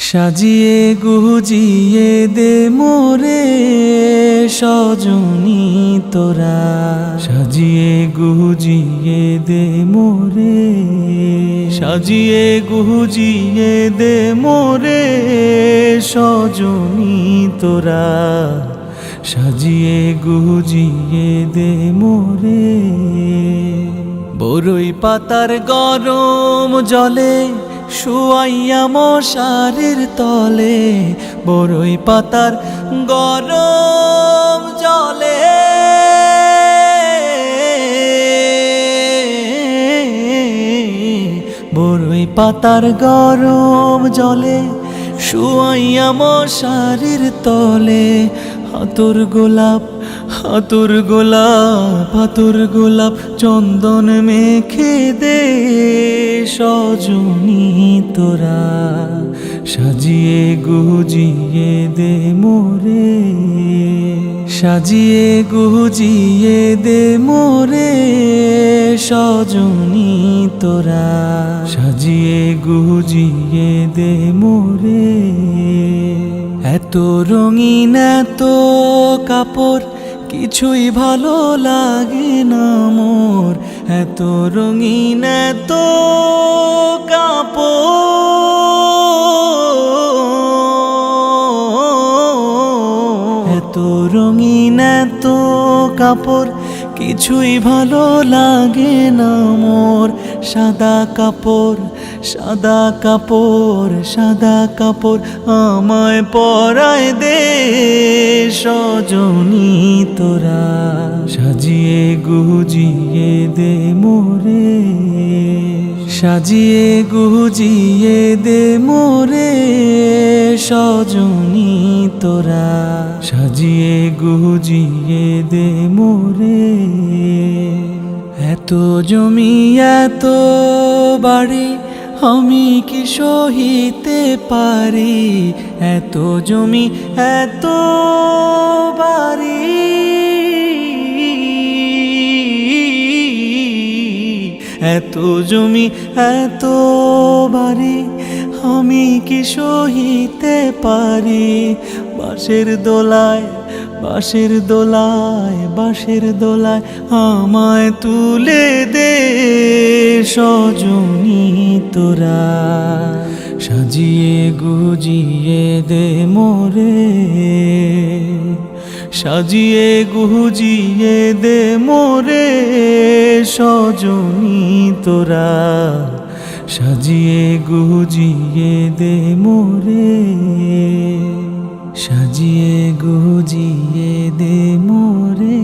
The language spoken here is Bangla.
সাজিয়ে গুজিয়ে দে মোরে সজনী তোরা, সাজিয়ে গুজিয়ে দে মোরে, সাজিয়ে গুজিয়ে দে মোরে সজনী তোরা, সাজিয়ে গুজিয়ে দে মোরে। বরই পাতার গরম জলে শুয়াইয়া মশারির তলে, বরই পাতার গরম জলে, বরই পাতার গরম জলে শুয়াইয়া মশারির তলে। হাতুর গোলাপ হাতুর গোলাপ হাতুর গোলাপ চন্দন মেখে দে সজনী তোরা, সাজিয়ে গুজিয়ে দে মোরে, সাজিয়ে গুজিয়ে দে মোরে সজনী তোরা, সাজিয়ে গুজিয়ে দে মোরে। এত রঙিন এত কাপড় কিছুই ভালো লাগে না মোর, এত রঙিন এত কাপড়, এত রঙিন এত কাপড় কিছুই ভালো লাগে না মোর। সাদা কাপড় সাদা কাপড় সাদা কাপড় আমায় পরায় দে সজনী তোরা, সাজিয়ে গুজিয়ে দে মোরে, সাজিয়ে গুজিয়ে দে মোরে সজনী তোরা, সাজিয়ে গুজিয়ে দে মোরে। এত জমি এত বাড়ি আমি কি সহিতে পারি, এত জমি এত বাড়ি, এত জমি এত বাড়ি আমি কি সহিতে পারি। বাঁশের দোলায় বাঁশের দোলায় বাঁশের দোলায় আমায় তুলে দে সজনী তোরা, সাজিয়ে গুজিয়ে দে মোরে, সাজিয়ে গুজিয়ে দে মোরে সজনী তোরা, সাজিয়ে গুজিয়ে দে মোরে, সাজিয়ে গুজিয়ে দে মোরে।